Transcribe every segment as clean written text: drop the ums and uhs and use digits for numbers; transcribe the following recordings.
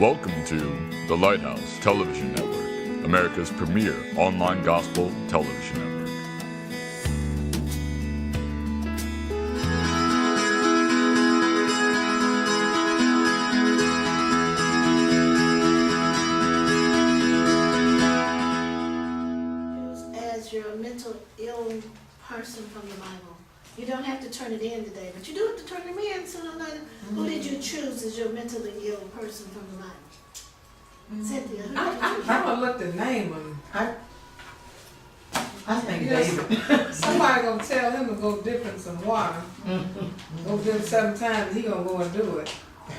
Welcome to the Lighthouse Television Network, America's premier online gospel television network. As you're a mental ill person from the Bible. You don't have to turn it in today, but you do have to turn them in sooner or later. Who did you choose as your mentally ill person from the Bible? Cynthia, who did you choose? I'm gonna look the name of him. I think Yes. David. Somebody gonna tell him to go dip in some water. Go dip 7 times, he gonna go and do it.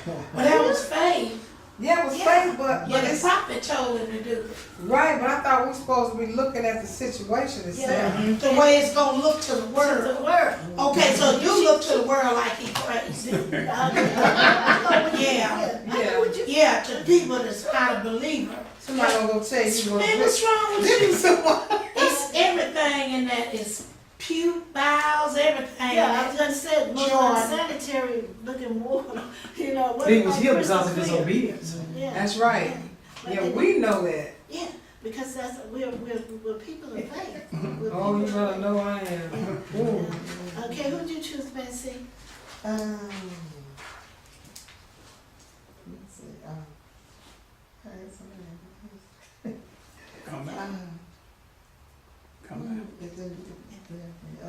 Well, that was faith. Yeah, it was Yeah. faith, but Yeah, the it's prophet told him to do it. right. But I thought we were supposed to be looking at the situation itself. The way it's gonna look to the To the world. word. Okay, so you look to the world like he crazy. Yeah. Yeah. Yeah, to the people that's not a believer. Somebody gonna go tell you to Man, go what's wrong with dip in you? some water. It's everything in that is puke, bowels, everything. Yeah, I was gonna say, most Joy. unsanitary looking water, you know. what He was like healed because of crystal his clear. obedience. Yeah. That's right. But Yeah, they- we know that. Yeah, because we're people of faith. We're Oh, you people of better faith. know I am. Ooh. Okay, who'd you choose, Betsy? Um, Let's see, I had somebody. Come back. Come back. It didn't,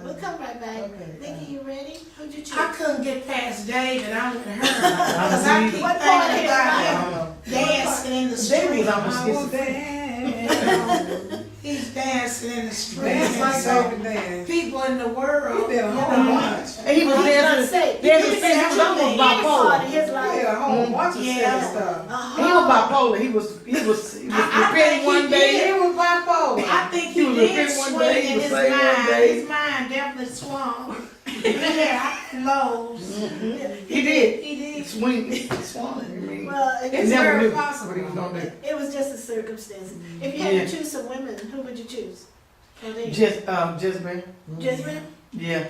We'll come right back. Okay, Nikki, you ready? Who'd you choose? I couldn't get past David, I'm with her. Cause I keep What part of thinking his about him life? dancing in the David street. was almost I will schizophrenic. dance. He's dancing in the street. Dance And like so David dance. people in the world, He did a whole bunch. And he was Well, he's dancing. gonna say, David he said he was almost any part of bipolar. his He life. did a whole bunch of Yeah. silly stuff. He was bipolar. He was I repenting think one he day. He was bipolar. I think He he was did repenting one swing day, he in was his saved one mind. day. His mind definitely swung. Yeah, lows. He did. He did. Swing. Swung. I mean, Well, he It's never very knew possible. what he was gonna do. it was just a circumstance. If you had Yeah. to choose some women, who would you choose? Jezebel. Jezebel. Jezebel? Yeah.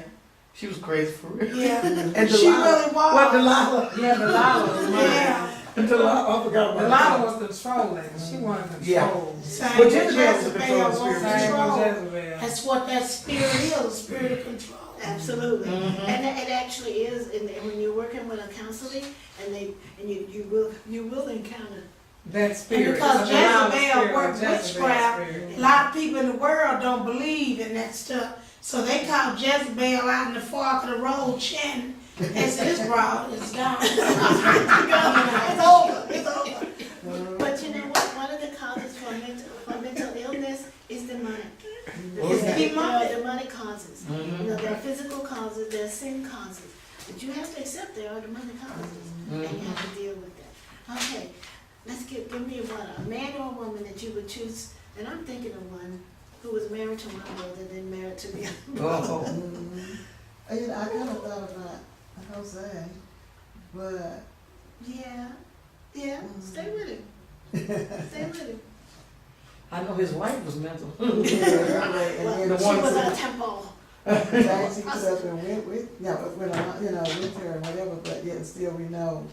She was crazy for real. Yeah. And She Delilah. really was. What Delilah? Yeah, Delilah was mine. Yeah. And Delilah. I forgot about Delilah that. was controlling. She wanted Yeah. control. Same But with Jezebel was a Jezebel control wants spirit. Same control. with Jezebel. That's what that spirit is, a spirit of control. Absolutely. Mhm. And it actually is, and when you're working with a counseling, and you will encounter. That spirit. because the Delilah Jezebel spirit, worked Jezebel witchcraft. spirit. A lot of people in the world don't believe in that stuff. So they call Jezebel out in the fork of the road chanting, as this broad is gone. It's over, it's over. But you know what, one of the causes for mental illness is demonic. It's There demonic. are demonic causes. You know, there are physical causes, there are sin causes. But you have to accept there are demonic causes, and you have to deal with that. Okay, let's give me one, a man or a woman that you would choose, and I'm thinking of one who was married to one brother, then married to the other. Oh. You know, I kind of thought about Jose, but Yeah, stay with him. Stay with him. I know his wife was mental. Well, and she then the one was who- a temple. things he put up and with, with her and whatever, but yet still we know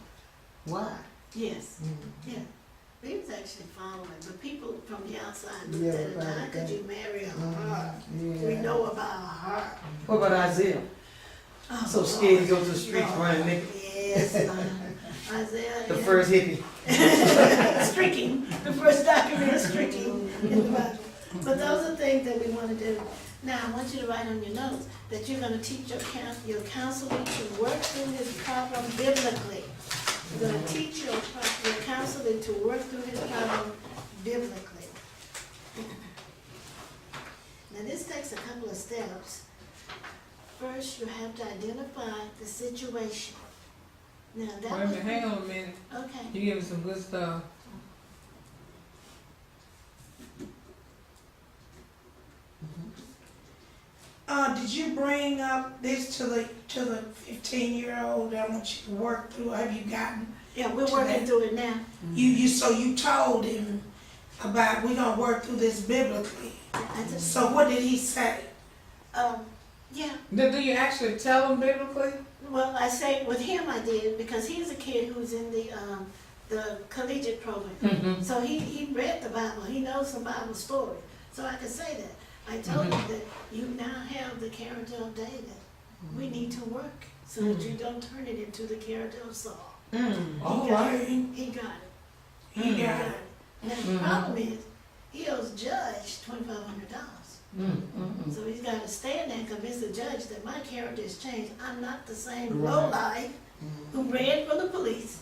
why. Yes, yeah. He was actually following, but people from the outside looked Yeah, at it, how right, could you marry a heart? We Yeah. know about a heart. What about Isaiah? Oh, So scared to go to the Lord. streets running naked. Yes, Isaiah. The yeah. first hippie. Streaking, the first document is streaking in the Bible. But those are things that we want to do. Now, I want you to write on your notes that you're going to teach your counselor to work through his problem biblically. You're going to teach your counselor to work through his problem biblically. Now, this takes a couple of steps. First, you have to identify the situation. Now, Wait that a minute, hang on a minute. Okay. You give me some good stuff. Did you bring up this to the 15-year-old? I want you to work through. Have you gotten? Yeah, we're working through it now. You told him about we're gonna work through this biblically. I just, So what did he say? yeah, Do you actually tell them biblically? well, I say with him I did, because he's a kid who's in the the collegiate program. So he read the Bible, he knows some Bible story, so I can say that. I told him that you now have the character of David. We need to work so that you don't turn it into the character of Saul. All right. He got it. He got it. Now, the problem is, he owes Judge $2,500. So he's got to stand there and convince the judge that my character has changed. I'm not the same lowlife who ran from the police,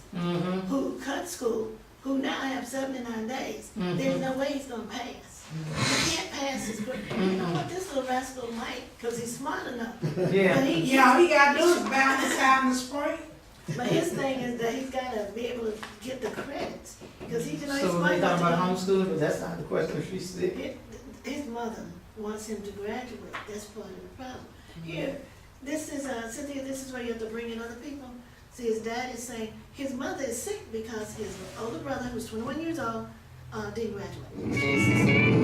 who cut school, who now have 79 days. There's no way he's going to pass. He can't pass his grade. You know what this little rascal might, because he's smart enough. Yeah. But he, Yeah, all he gotta do is balance out in the spring. but his thing is that he's got to be able to get the credits, because he's, you know, he's So smart they talking enough about to homeschooling, but that's not the question if she's sick. his mother wants him to graduate. That's part of the problem. Here, this is, Cynthia, this is where you have to bring in other people. See, his dad is saying his mother is sick because his older brother, who's 21 years old, didn't graduate.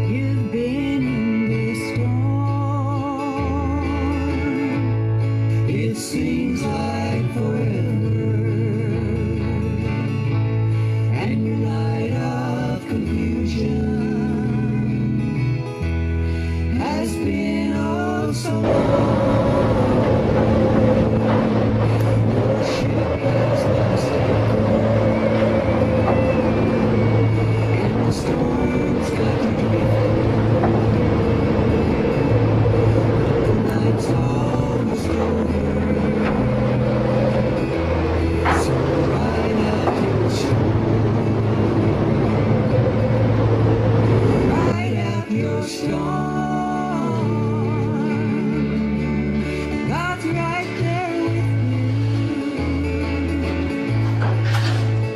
You've been in this storm. It seems like forever. And your light of confusion has been oh so long. Your ship has lost and the storm's got you drifting. The night's almost over. So ride out your storm. Ride out your storm. God's right there with you.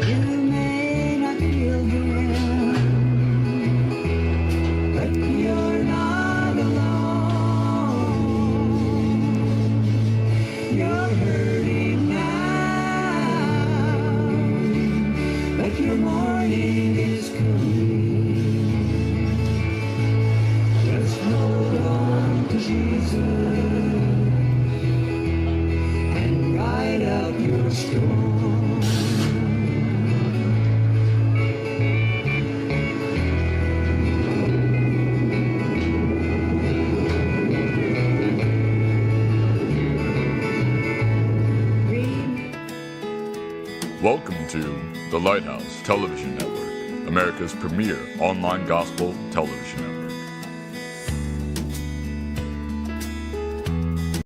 You may not feel him, but you're not alone. You're hurting now, but your morning is coming. Just hold on to Jesus and ride out your storm. Welcome to the Lighthouse Television Network, America's premier online gospel television network.